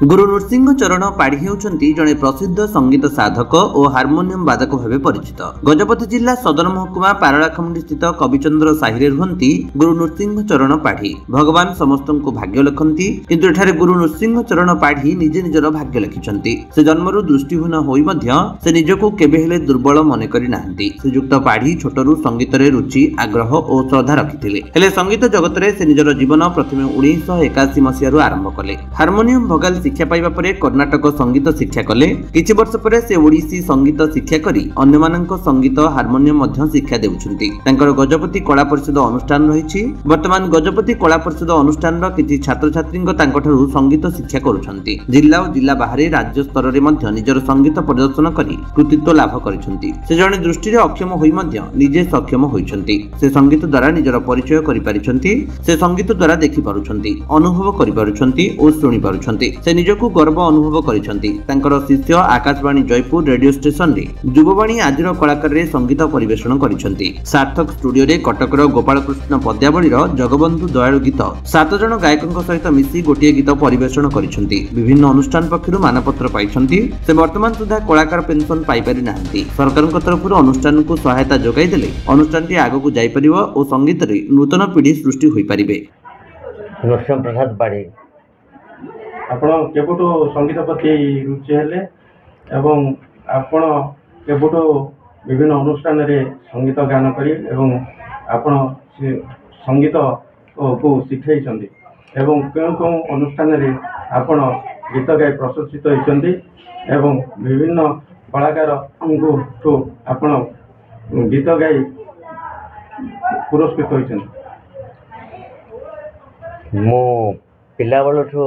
गुरु नृसिंह चरण पाढ़ी हेउचंती जणे प्रसिद्ध संगीत साधक और हार्मोनियम वादक भावे परिचित। गजपति जिला सदर महकुमा पारଳାଖେମୁଣ୍ଡି स्थित कविचंद्र साहिरे रुहंती गुरु नृसिंह चरण पाढ़ी। भगवान समस्तंकु भाग्य लिखंती, किंतु एठारे गुरु नृसिंह चरण पाढ़ी निजे निजर भाग्य लिखिछंती। से जन्मरु दृष्टिहीन होई मध्य से निजको केबे हेले दुर्बल मने करि नाहंती। श्रीजुक्त पाढ़ी छोटरू संगीत रे रुचि आग्रह और श्रद्धा रखिथिले, हेले संगीत जगत रे से निजर जीवन प्रथमे 1981 मसियारु आरंभ कले। हार्मोनियम भोकाल शिक्षा पाइबा परे कर्नाटक संगीत शिक्षा कले। किछि वर्ष परे से ओडिसी संगीत शिक्षा करी अन्य मानक संगीत हार्मोनियम मध्य शिक्षा देउछंती। तांकर गजपति कला परिषद अनुष्ठान रहिछि। वर्तमान गजपति कला परिषद अनुष्ठान रो किछि छात्र छात्रींक तांकठारु संगीत शिक्षा करूछंती। जिल्ला और जिल्ला बाहरे राज्य स्तर रे मध्य निजर संगीत प्रदर्शन करी कृतित्व लाभ करिछंती। से जणे दृष्टि रे अक्षम होई मध्य निजे सक्षम होइछंती। से संगीत द्वारा निजर परिचय करि पारिछंती। से संगीत द्वारा देखि पारुछंती, अनुभव करि पारुछंती और सुनि पारुछंती। से निजको गर्व अनुभव करिछंती। तांकर शिष्य आकाशवाणी जयपुर रेडियो स्टेशन रे युववाणी आदिर कलाकार रे संगीत परिवेषण करिछंती। सार्थक स्टूडियो रे कटकर गोपालकृष्ण पद्यावलीर जगबंधु दयालु गीत 7 जन गायकଙ୍କ सहित मिसी गोटिए गीत परिवेषण करिछंती। विभिन्न अनुष्ठान पक्षरु मानपत्र पाइछंती। से वर्तमान सुधा कलाकार पेंशन पाइ पारि नाहंती। सरकारଙ୍କ तरफरु अनुष्ठान को सहायता जोगाई देले अनुष्ठानटी आगकु जाई परिबो और संगीत रे नूतन पीढ़ी सृष्टि होई परिबे। नृसिंह प्रसाद पाढ़ी आपण केबुटो संगीत प्रति रुचि हेले एवं आपण केबुटो विभिन्न अनुष्ठान रे संगीत गान करी एवं आपण संगीत को शिखाइछंती एवं केउ अनुष्ठान रे आपण गीत गाय प्रशंसित होइछंती एवं विभिन्न कलाकार को आपण गीत गाय पुरस्कृत होइछंती। मो पिला बेलठू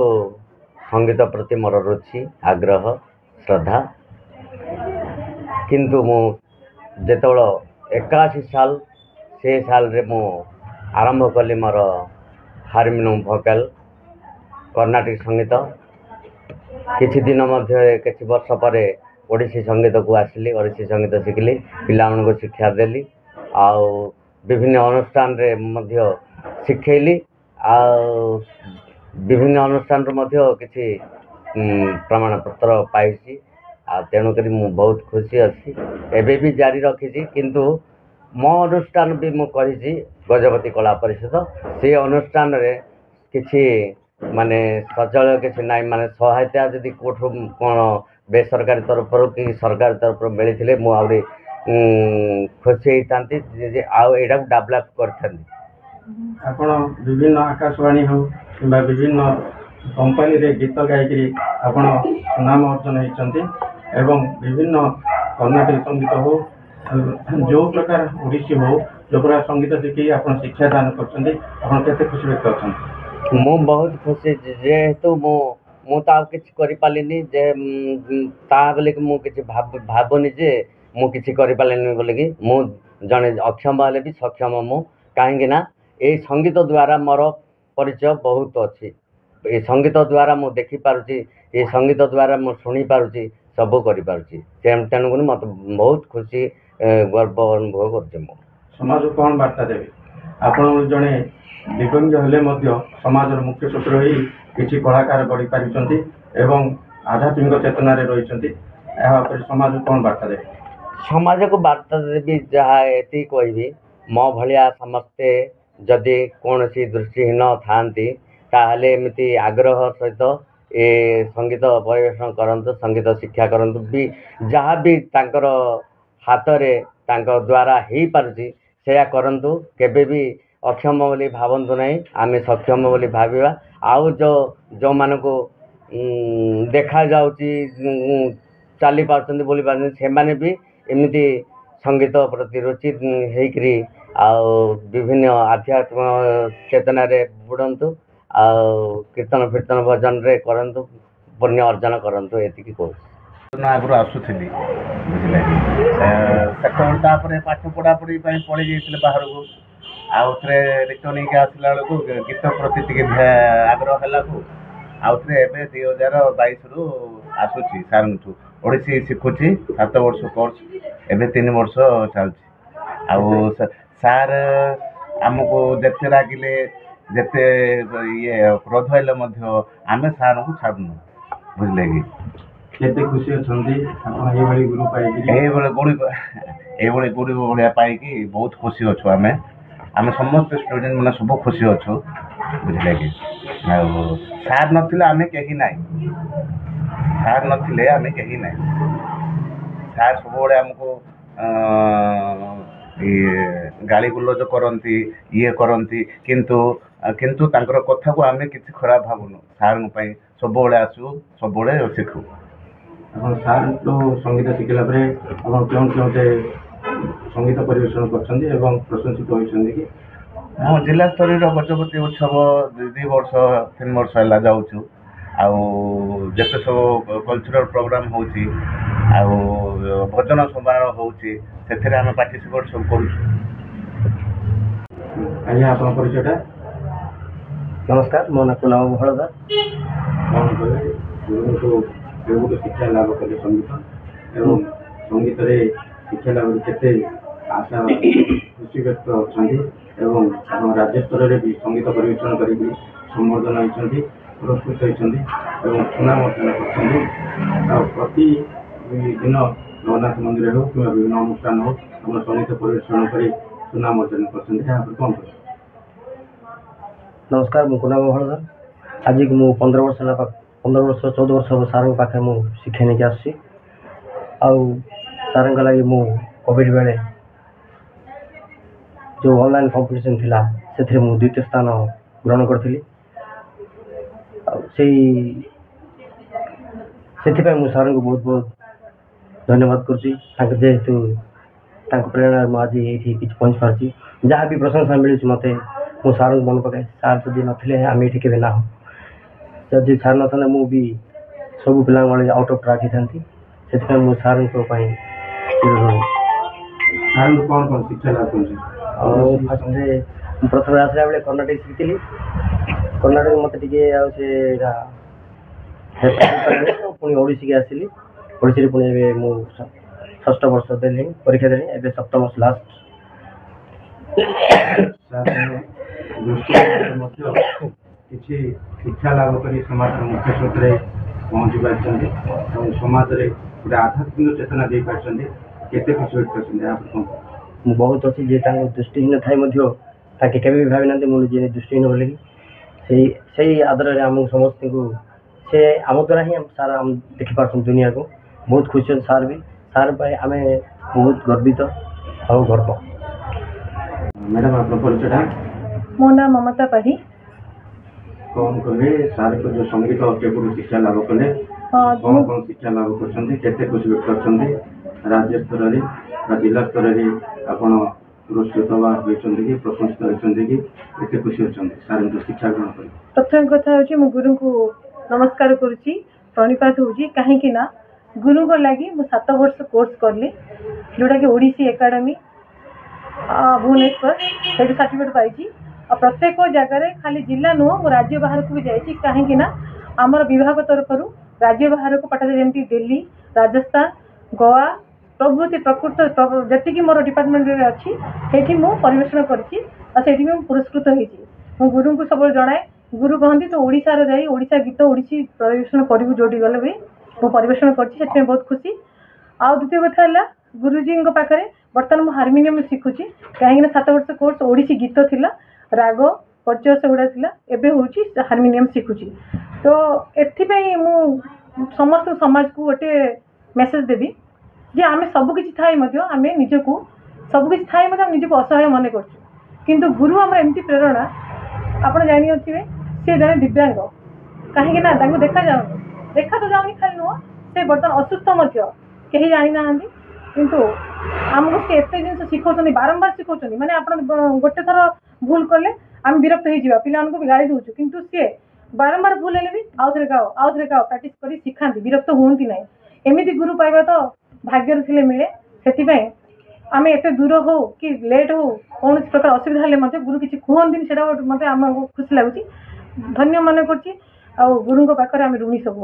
संगीत प्रति मोर रुचि आग्रह श्रद्धा, किंतु मु जेतबेल 81 साल से साल रे मु आरंभ कली मोर हारमोनियम भोकाल कर्नाटक संगीत। किछि दिन मध्य किछि वर्ष पर ओडिसी संगीत को आसिली। ओडिसी संगीत शिखली, पिला को शिक्षा देली आउ विभिन्न अनुष्ठान रे मध्य शिखेली आ विभिन्न अनुष्ठान किसी प्रमाण पत्र पाई। तेणुक बहुत खुशी अच्छी एबे भी जारी रखी, किंतु मो अनुष्ठान भी मुझे गजपति कला परिषद से अनुष्ठान रे किसी माने सचल किसी ना माने सहायता जदि कोठो कौन बेसरकारी तरफ कि सरकार तरफ मिलते मुझे खुशी होती आटा डेभलप कर। आपण विभिन्न आकाशवाणी हो कि विभिन्न कंपनी रे गीत गायकरी आपण सुनाम अर्जन होती एवं विभिन्न कर्नाटक संगीत हो जो प्रकार ओडिसी हो जो प्रकार संगीत शिखी आपण शिक्षा दान करते खुशी व्यक्त करछन। मु बहुत खुशी जेहेतु मु किसी करिपालिनी जे ता बोले कि मु किसी भावनी जे मु किसी करिपालिनी बोले कि मु जने अक्षम वाले भी सक्षम मु कहीं ना ये संगीत द्वारा मोर परिचय बहुत अच्छी। ये संगीत द्वारा मु देखी पारुची, ये संगीत द्वारा मु शुणी पारुची, सब करि पारुची। तेणुक मत बहुत खुशी गर्व अनुभव कर। समाज कौन वार्ता देवे आपण जड़े दिव्यांग हेले मध्य समाज मुख्य सूत्र ही किसी कलाकार गढ़ी पारिछंती एवं आध्यात्मिक चेतना रे रहिछंती। समाज कौन वार्ता देवे? समाज को वार्ता देवी जहाँ ये कहबी मो भलिया समस्ते जदि कौन सी दृष्टिहीन थांती ताहले एमती आग्रह सहित ये संगीत परिवेषण करंतु, संगीत शिक्षा करंतु भी जहाँ भी तांकर हाथ रे तांकर द्वारा ही पारुची सेया करंतु। केबे भी अक्षम बोली भावंतु नहीं, आमे सक्षम बोली भाविबा। आउ जो मानको देखा जाउची चाली पारछंती बोली पारछंती से माने भी एमती संगीत प्रति रुचि हेकरी विभिन्न आध्यात्म चेतना रे बुड़ंतु कीर्तन फीर्तन भजन रे करंतु, पुण्य अर्जन करंतु। एतिकी कहूँ आगु आसुली बुझे से पाठ पढ़ा पढ़ी पढ़ी जाइए बाहर को आउ थे रिटर्न होकर आसला बेलू गीत प्रति टे आग्रह है आउ थे ए 2022 रु आसूची सार ओडिसी शिखुची 7 वर्ष कोर्स एवं 3 वर्ष चलती। आउ सार आमको जिते रागिले जिते ये क्रोध हेले आम सार को छाड़ू बुझले कि केते खुशी अछंती आपण एभली गुरु पाइकि एभली गुरु भाया पाइकि बहुत खुशी अच्छु आमे समस्त स्टूडेंट मैंने सब खुशी अच्छु बुझले कि सार नथिले आमे केही नाइ सार नथिले आमे केही नाइ सार सब आमको गाली गुलज करती ये करती किंतु किंतु तांकर कथा को आमे किसी खराब भावुनु सार सब आसु सब शिखु आपण सार तो संगीत शिखला परे आपण केउते संगीत परिवेशन करछन्ती एवं प्रशंसित होइछन्ती कि हाँ जिला स्तर गजपति उत्सव 2 वर्ष 3 वर्ष है जाऊँ आते सब कल्चरल प्रोग्राम होची भजन समारोह होची आम पार्टिसिपेट सब कर परिचयटा नमस्कार मो ना कुनाव हलदार कौन कहे गुरु शिक्षा लाभ कले संगीत एवं संगीत रे शिक्षा लाभ केते आशा खुशी व्यक्त होती एवं राज्य स्तर में भी संगीत परिवेशन कर संबर्धना होती पुरस्कृत होती सुनाम अर्जन कर प्रति दिन जगन्नाथ मंदिर हो कि विभिन्न अनुष्ठान हो आम संगीत परिवेशन कर सुनाम अर्जन कर कौन कह नमस्कार मु कुनाव हलदार आज मु 15 वर्ष 14 वर्ष सार पाखे मु शिक्षा नहीं आसी सार लगी मु कोविड बेले जो ऑनलाइन कंपटीशन थिला से मु द्वितीय स्थान ग्रहण करी से मु सार को बहुत बहुत धन्यवाद करेतु प्रेरणा मुझे ये पहुँच पार्टी जहाँ भी प्रशंसा मिलूँ मत मो सार को मन पकाए सार जब नथिले आम ये के ना हो जब सार ना मु भी सब पिला आउट ऑफ ट्रैक होती से मु सार कौन कौन शिक्षा लाभ कर प्रथम आसला बेले कर्णाटक शिखी कर्णाटक मत पुणी ओडिशी के आसली ओडिशी पुणी मु षष्ठ वर्ष देली परीक्षा देली ए सप्तम वर्ष लास्ट किसी शिक्षा लाभ कर समाज मुख्य स्रोत में पहुँची पार्टी समाज में गोटे आध्यात्मिक चेतना दे पार्टी केते खुशी व्यक्त कर बहुत अच्छी जे दृष्टिहीन थाई के भी भावी ना मुझे दृष्टिहीन बोले से आदर आम समस्त को से आम द्वारा ही सार आम देखिपार दुनिया को बहुत खुशी सार भी सार आम बहुत गर्वित और गर्व मैडम आप परिचय मो नाम ममता पाढ़ी कौन कहे सार को जो संगीत केवल शिक्षा लाभ कले कौन कौन शिक्षा लाभ कर खुशी व्यक्त कर राज्य स्तर में जिला स्तर में आपण पुरस्कृत होती कि प्रशंसित होती कि एत खुशी अच्छा सार जो शिक्षा ग्रहण कर प्रथम कथा हूँ मु गुरु को नमस्कार करुच्ची प्रणिपात होची कहीं गुरु को लगी मु 7 वर्ष कोर्स करली जोटा कि ओडिसी एकेडमी भुवनेश्वर से सर्टिफिकेट पाई प्रत्येक जगह खाली जिला नुह मु राज्य बाहर को भी जाइए कहीं आमर विभाग तरफ राज्य बाहर को पठाई जमी दिल्ली राजस्थान गोवा प्रभृति प्रकृत जी मोर डिपार्टमेंट अच्छी से परिवेशन करी पुरस्कृत होती मो गुरु को सब जनाए गुरु कहती तो ओडिशार जाई ओडिशा गीत ओडिशी परिवेशन करू जोटी गले भी मु परिवेशन करछि बहुत खुशी आ द्वितीय कथा है गुरुजी पाखे बर्तमान मु हारमोनियम शिखुची कहीं 7 वर्ष कोर्स ओडिशी गीत थिला राग परिचय से गुड़ा थिला एबे होची हारमोनियम शिखुची तो एथिपई मु समस्त समाज को गोटे मेसेज देवी जे आम सबकि थाई आम निजक सबकि थाई निजक असहाय मन कर गुरु आम एमती प्रेरणा आप जानी थे सी जड़े दिव्यांग कहीं देखा तो जाऊनी खाली नुह से बर्तमान असुस्थ कहीं जानी ना किंतु आमको सी एत जिन शिखा बारंबार शिखा माने आप गोटे थर भूल कले आम विरक्त हो पिला भी गाड़ी दूचु किंतु सी बारंबार भूल है भी आउ थे गाओ प्राक्ट कर शिखा विरक्त हूँ ना एमती गुरु पाइबा तो भाग्य थे मिले से आम एत दूर हो कि लेट हो कौन प्रकार असुविधा हेल्ले गुरु किसी कहते से मत आमको खुशी लगुच धन्य मन कर गुरु पाखे आम ऋणी सब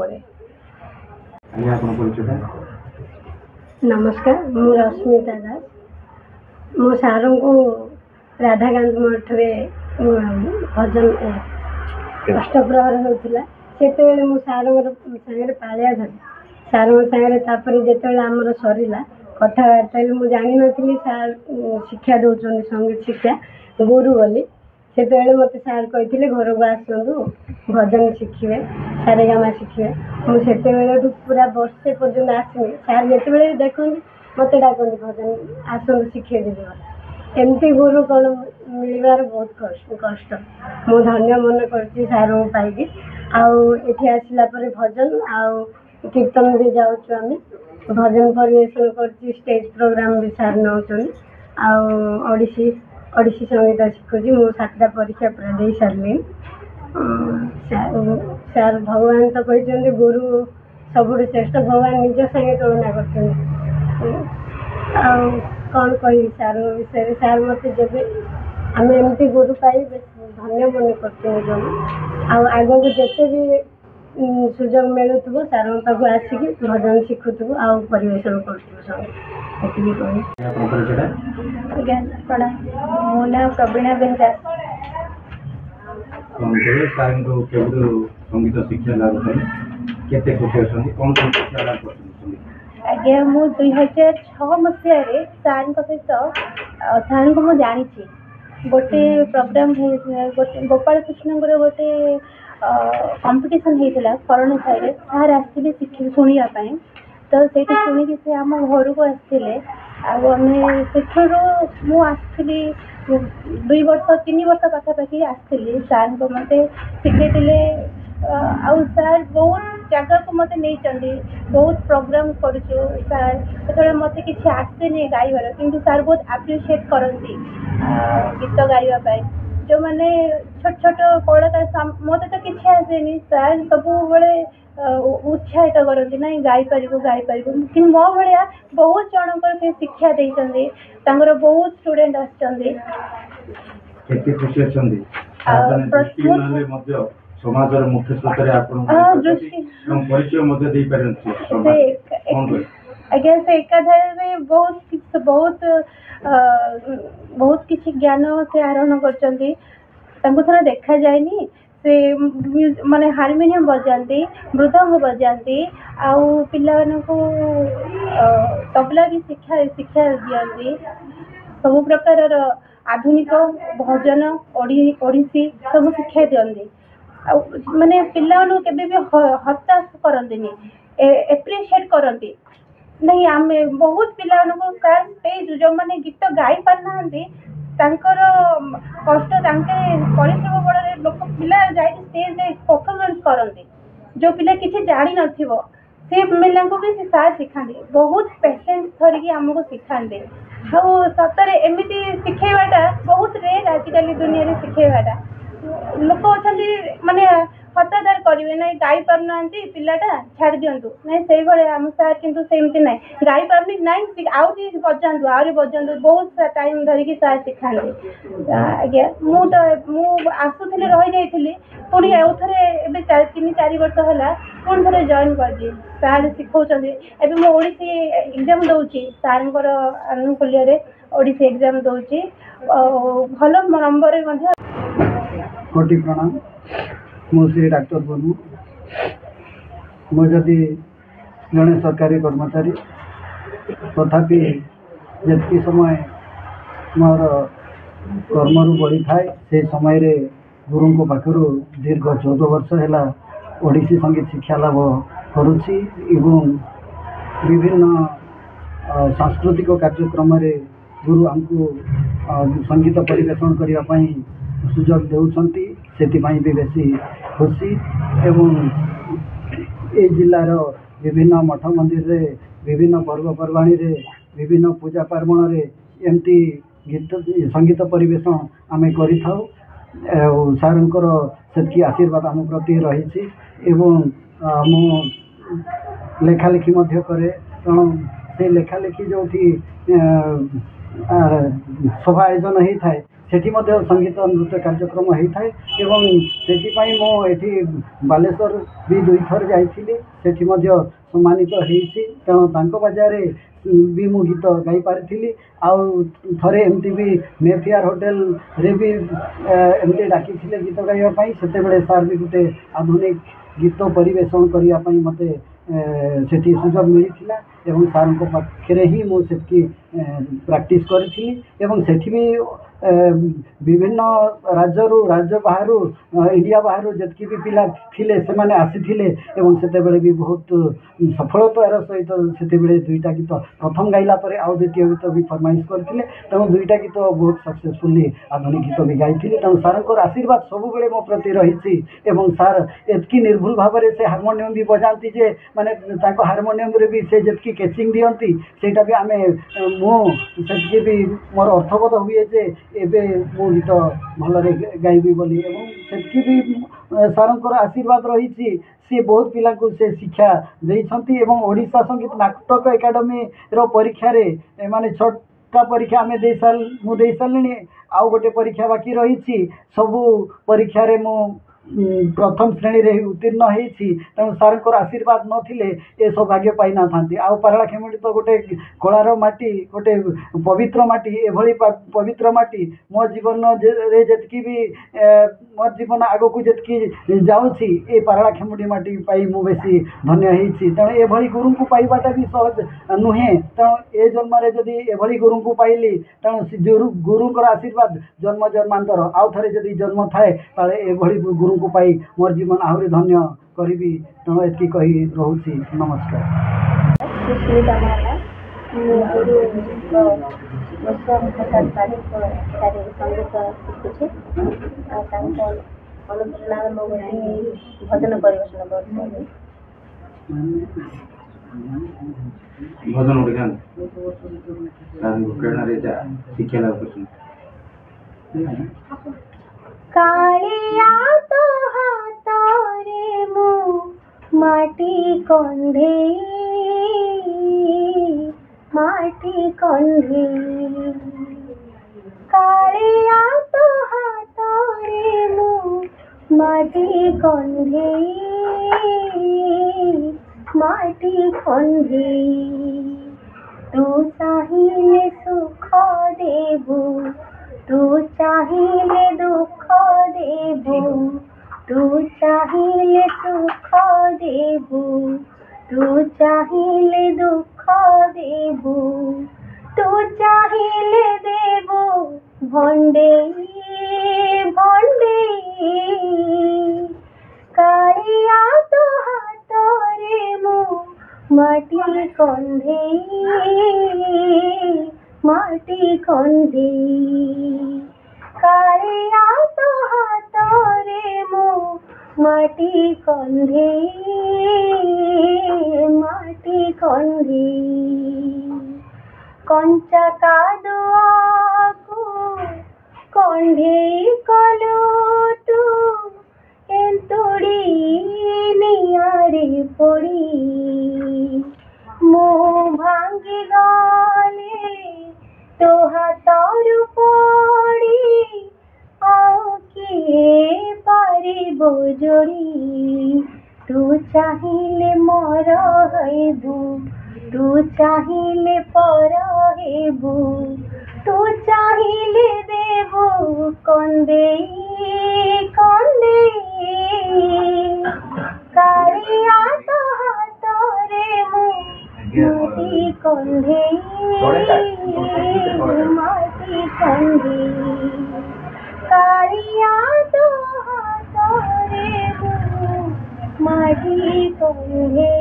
नमस्कार मु रश्मिता दास मो सार को राधाकांत मठ भजन अष्टप्रहर होता ସେତେବେଳେ ମୁଁ ସାର୍ଙ୍କର ସାଙ୍ଗରେ ପାଳିଆ ଧରି ସାର୍ଙ୍କ ସାଙ୍ଗରେ ତାପରେ ଯେତେବେଳେ ଆମର ସରିଲା କଥାବାର୍ତ୍ତା ହେଲେ ମୁଁ ଜାଣିନଥିଲି ସାର୍ ଶିକ୍ଷା ଦେଉଛନ୍ତି ସଙ୍ଗୀତ ଶିକ୍ଷା ଗୁରୁ ବୋଲି। ସେତେବେଳେ ମୋତେ ସାର୍ କହିଥିଲେ ଘରକୁ ଆସନ୍ତୁ ଭଜନ ଶିଖିବେ ସାରେଗାମା ଶିଖିବେ। ମୁଁ ସେତେବେଳଠୁ ପୁରା ବର୍ଷେ ପର୍ଯ୍ୟନ୍ତ ଆସିନି। ସାର୍ ଯେତେବେଳେ ଦେଖନ୍ତି ମୋତେ ଡାକନ୍ତି ଭଜନ ଆସନ୍ତୁ ଶିଖେଇଦେବି ବୋଲି। ଏମିତି ଗୁରୁ କ'ଣ ମିଳିବାର ବହୁତ କଷ୍ଟ। ମୁଁ ଧନ୍ୟ ମନେ କରୁଛି ସାର୍ଙ୍କୁ ପାଇକି। ଆଉ ଏଠି ଆସିଲା ପରେ ଭଜନ ଆଉ କୀର୍ତ୍ତନ ବି ଯାଉଛୁ ଆମେ ଭଜନ ପରିବେଷଣ କରୁଛି ଷ୍ଟେଜ୍ ପ୍ରୋଗ୍ରାମ୍ ବି ସାର୍ ନେଉଛନ୍ତି। ଆଉ ଓଡ଼ିଶୀ ସଙ୍ଗୀତ ଶିଖୁଛି। ମୁଁ 7ଟା ପରୀକ୍ଷା ପୁରା ଦେଇ ସାରିଲିଣି। ସାର୍ ଭଗବାନ ତ କହିଛନ୍ତି ଗୁରୁ ସବୁଠୁ ଶ୍ରେଷ୍ଠ ଭଗବାନ ନିଜ ସାଙ୍ଗେ ତୁଳନା କରୁଛନ୍ତି। ଆଉ କ'ଣ କହିବି ସାର୍ଙ୍କ ବିଷୟରେ ସାର୍ ମୋତେ ଯେବେ ଆମେ ଏମିତି ଗୁରୁ ପାଇ ଧନ୍ୟ ମନେ କରୁଛୁ ନିଜକୁ। ଆଉ ଆଗକୁ ଯେତେ ବି ସୁଯୋଗ ମିଳୁଥିବ ସାର୍ଙ୍କ ପାଖକୁ ଆସିକି ଭଜନ ଶିଖୁଥିବୁ ଆଉ ପରିବେଷଣ କରୁଥିବୁ ସବୁ ଏତିକି କହିବି। ଆଜ୍ଞା ପ୍ରଣାମ। ମୋ ନାଁ ପ୍ରବୀଣା ବେନ ଦାସ। ସଙ୍ଗୀତ ଶିକ୍ଷା ଲାଭ କଲେ କେତେ ଖୁସି ଅଛନ୍ତି କ'ଣ ଶିକ୍ଷା ଲାଭ କରୁଛନ୍ତି? ଆଜ୍ଞା ମୁଁ 2006 ମସିହାରେ ସାର୍ଙ୍କ ସହିତ ସାର୍ଙ୍କୁ ମୁଁ ଜାଣିଛି। ଗୋଟେ ପ୍ରୋଗ୍ରାମ୍ ହେଇଥିଲା ଗୋଟେ ଗୋପାଳକୃଷ୍ଣଙ୍କର ଗୋଟେ କମ୍ପିଟିସନ୍ ହେଇଥିଲା କରୋନା ସାହିରେ। ସାର୍ ଆସିଥିଲେ ଶୁଣିବା ପାଇଁ। ତ ସେଇଠି ଶୁଣିକି ସେ ଆମ ଘରକୁ ଆସିଥିଲେ। ଆଉ ଆମେ ସେଠାରୁ ମୁଁ ଆସିଥିଲି 2 ବର୍ଷ 3 ବର୍ଷ ପାଖାପାଖି ଆସିଥିଲି। ସାର୍ଙ୍କ ମୋତେ ଶିଖେଇଥିଲେ। ଆଉ ସାର୍ ବହୁତ ଜାଗାକୁ ମୋତେ ନେଇଛନ୍ତି ବହୁତ ପ୍ରୋଗ୍ରାମ୍ କରୁଛୁ। ସାର୍ ସେତେବେଳେ ମୋତେ କିଛି ଆସେନି ଗାଇବାର କିନ୍ତୁ ସାର୍ ବହୁତ ଆପ୍ରିସିଏଟ୍ କରନ୍ତି ଗୀତ ଗାଇବା ପାଇଁ। ଯେଉଁମାନେ ଛୋଟ ଛୋଟ କଳାକାର ମୋତେ ତ କିଛି ଆସେନି ସାର୍ ସବୁବେଳେ ଉତ୍ସାହିତ କରନ୍ତି ନାଇଁ ଗାଇପାରିବୁ କିନ୍ତୁ ମୋ ଭଳିଆ ବହୁତ ଜଣଙ୍କର ସେ ଶିକ୍ଷା ଦେଇଛନ୍ତି। ତାଙ୍କର ବହୁତ ଷ୍ଟୁଡେଣ୍ଟ ଆସିଛନ୍ତି। କେତେ ଖୁସି ଅଛନ୍ତି ସମାଜର ମୁଖ୍ୟ ସ୍ରୋତରେ ଆପଣଙ୍କୁ ପରିଚୟ ମଧ୍ୟ ଦେଇପାରନ୍ତି। ଆଜ୍ଞା ସେ ଏକାଧାରରେ ବହୁତ କିଛି ଜ୍ଞାନ ସେ ଆରୋହଣ କରିଛନ୍ତି। ତାଙ୍କୁ ଥରେ ଦେଖାଯାଏନି ସେ ମାନେ ହାରମୋନିୟମ ବଜାନ୍ତି ମୃଦଙ୍ଗ ବଜାନ୍ତି ଆଉ ପିଲାମାନଙ୍କୁ ତବଲା ବି ଶିକ୍ଷା ଦିଅନ୍ତି। ସବୁ ପ୍ରକାରର ଆଧୁନିକ ଭଜନ ଓଡ଼ିଶୀ ସବୁ ଶିକ୍ଷା ଦିଅନ୍ତି। ଆଉ ମାନେ ପିଲାମାନଙ୍କୁ କେବେ ବି ହତାଶ କରନ୍ତିନି ଏପ୍ରିସିଏଟ୍ କରନ୍ତି। ନାଇଁ ଆମେ ବହୁତ ପିଲାମାନଙ୍କୁ ସାର୍ ଷ୍ଟେଜ୍ ଯେଉଁମାନେ ଗୀତ ଗାଇ ପାରୁନାହାନ୍ତି ତାଙ୍କର କଷ୍ଟ ତାଙ୍କେ ପରିଶ୍ରମ ବଳରେ ପିଲା ଯାଇକି ଷ୍ଟେଜ୍ରେ ପରଫର୍ମାନ୍ସ କରନ୍ତି। ଯେଉଁ ପିଲା କିଛି ଜାଣିନଥିବ ସେ ପିଲାଙ୍କୁ ବି ସେ ସାର୍ ଶିଖାନ୍ତି। ବହୁତ ପେସେନ୍ସ ଧରିକି ଆମକୁ ଶିଖାନ୍ତି। ଆଉ ସତରେ ଏମିତି ଶିଖେଇବାଟା ବହୁତ ରେୟାର ଆଜିକାଲି ଦୁନିଆରେ ଶିଖେଇବାଟା। ଲୋକ ଅଛନ୍ତି ମାନେ ହତାଦାର କରିବେ ନାଇଁ ଗାଇ ପାରୁନାହାନ୍ତି ପିଲାଟା ଛାଡ଼ି ଦିଅନ୍ତୁ ନାଇଁ ସେଇଭଳିଆ ଆମ ସାର୍ କିନ୍ତୁ ସେମିତି ନାହିଁ ଗାଇ ପାରୁନି ନାଇଁ ଆହୁରି ବଜାନ୍ତୁ ବହୁତ ଟାଇମ୍ ଧରିକି ସାର୍ ଶିଖାନ୍ତି। ଆଜ୍ଞା ମୁଁ ଆସୁଥିଲି ରହିଯାଇଥିଲି ପୁଣି ଆଉଥରେ ଏବେ 3-4 ବର୍ଷ ହେଲା ପୁଣି ଥରେ ଜଏନ୍ କରିଛି। ସାର୍ ଶିଖଉଛନ୍ତି। ଏବେ ମୁଁ ଓଡ଼ିଶୀ ଏକ୍ଜାମ୍ ଦେଉଛି ସାର୍ଙ୍କର ଆନୁକୂଲ୍ୟରେ ଓଡ଼ିଶୀ ଏକ୍ଜାମ୍ ଦେଉଛି ଭଲ ନମ୍ବରରେ ମଧ୍ୟ। କୋଟି ପ୍ରଣାମ। ମୁଁ ଶ୍ରୀ ଡାକ୍ତର ବନୁ। ମୁଁ ଯଦି ଜଣେ ସରକାରୀ କର୍ମଚାରୀ ତଥାପି ଯେତିକି ସମୟ ମୋର କର୍ମରୁ ବଳିଥାଏ ସେହି ସମୟରେ ଗୁରୁଙ୍କ ପାଖରୁ ଦୀର୍ଘ 14 ବର୍ଷ ହେଲା ଓଡ଼ିଶୀ ସଙ୍ଗୀତ ଶିକ୍ଷା ଲାଭ କରୁଛି ଏବଂ ବିଭିନ୍ନ ସାଂସ୍କୃତିକ କାର୍ଯ୍ୟକ୍ରମରେ ଗୁରୁ ଆମକୁ ସଙ୍ଗୀତ ପରିବେଷଣ କରିବା ପାଇଁ ସୁଯୋଗ ଦେଉଛନ୍ତି। ସେଥିପାଇଁ ବି ବେଶୀ ଖୁସି ଏବଂ ଏ ଜିଲ୍ଲାର ବିଭିନ୍ନ ମଠ ମନ୍ଦିରରେ ବିଭିନ୍ନ ପର୍ବପର୍ବାଣୀରେ ବିଭିନ୍ନ ପୂଜା ପାର୍ବଣରେ ଏମିତି ସଙ୍ଗୀତ ପରିବେଷଣ ଆମେ କରିଥାଉ। ଆଉ ସାର୍ଙ୍କର ସେତିକି ଆଶୀର୍ବାଦ ଆମ ପ୍ରତି ରହିଛି ଏବଂ ମୁଁ ଲେଖାଲେଖି ମଧ୍ୟ କରେ। ତେଣୁ ସେ ଲେଖାଲେଖି ଯେଉଁଠି ସଭା ଆୟୋଜନ ହେଇଥାଏ ସେଠି ମଧ୍ୟ ସଙ୍ଗୀତ ନୃତ୍ୟ କାର୍ଯ୍ୟକ୍ରମ ହେଇଥାଏ ଏବଂ ସେଥିପାଇଁ ମୁଁ ଏଠି ବାଲେଶ୍ୱର ବି 2 ଥର ଯାଇଥିଲି। ସେଠି ମଧ୍ୟ ସମ୍ମାନିତ ହେଇଛି। ତେଣୁ ତାଙ୍କ ବଜାରରେ ବି ମୁଁ ଗୀତ ଗାଇପାରିଥିଲି। ଆଉ ଥରେ ଏମିତି ବି ମେଫେୟାର ହୋଟେଲରେ ବି ଏମିତି ଡାକିଥିଲେ ଗୀତ ଗାଇବା ପାଇଁ। ସେତେବେଳେ ସାର୍ ବି ଗୋଟେ ଆଧୁନିକ गीत परिवेशन करने मते सेठी सुजोग मिली एवं सार पाखे ही मुझे प्रैक्टिस करी सेठी भी विभिन्न राज्य बाहर इंडिया बाहर जितकी भी पिला थिले से माने आसीथिले एवं सेते बेले भी बहुत सफलतार सहित सेते बेले दुईटा गीत प्रथम गाइला परे आउ द्वितीय गीत भी फरमाइश करथिले तेणु दुईटा गीत बहुत सक्सेसफुली आधुनिक गीत भी गाइथिले तेणु सारंकर आशीर्वाद सब बेले मो प्रति रही एवं सार एतकी निर्भुल भाव से हारमोनियम भी बजाती जे माने ताको हारमोनियम रे भी से जतकी कैचिंग दियंती सेटा भी आमे मो सेतकी भी मोर अर्थबोध हुए जे एबे मो गीत भलरे गाइबी बोली एवं सेतकी भी सारंकर आशीर्वाद रही सी बहुत पिला को से शिक्षा देइछंती एवं ओडिशा संगीत नाटक एकेडमी रो परीक्षा रे माने छोटा परीक्षा आमे दे सालनी आउ गोटे परीक्षा बाकी रही सबू परीक्षा रे मो प्रथम श्रेणी रे उत्तीर्ण होती तेणु सारंकर आशीर्वाद नथिले ए सौभाग्य पाई ना थांती आउ पारलाखेमुंडी तो गोटे कलार माटी गोटे पवित्र माटी एभली पवित्र माटी मो जीवन रे जतकी भी मो जीवन आगो को जतकी जाउछि ए पारलाखेमुंडी माटी पाई मु बेसी धन्य होइछि तेणु एभली गुरु को पाइबाटा भी सहज नुहे तेणु ए जन्म रे जदि एभली गुरु को पाइली तेणु गुरुंकर आशीर्वाद जन्म जन्मांतर आउ थरे जदि जन्म थाए ताले एभली गुरु को पाई मोर जीवन आहरी धन्य करी तेणु एति कही रोची नमस्कार। भजन परिवेशन भजन प्रेरणा शिक्षा लाभ कालिया तो हाथरे मु माटी कंधे कालिया तो हाथरे मु माटी कंधे तू चाहिए सुख देबू तू चाहिए दुख देबू तू चाहिए सुख देबू तू चाहिए दुख देबू तू चाहिए देबू भंडे कालिया तो हाथरे मु माटी कंधे कालिया तो हाथरे मु माटी कंधे कंचा कादुआ को कंधे कलु तू एंतुड़ी नियारे पड़ी मो भांगी गले तो हाथरू पड़ी आओ किए पारिबो जोड़ी तू चाहिए मोर हेबू तू चाहिए पर हेबू तू चाहिए देबू कंदे कालिया तो हाथरे मु माटी कंधे कालिया तो हाथरे मु माटी कंधे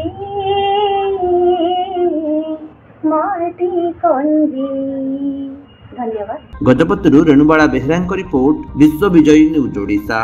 धन्यवाद। गजपति रेणुबाला बेहरा रिपोर्ट विश्व विजयी न्यूज ओडिशा।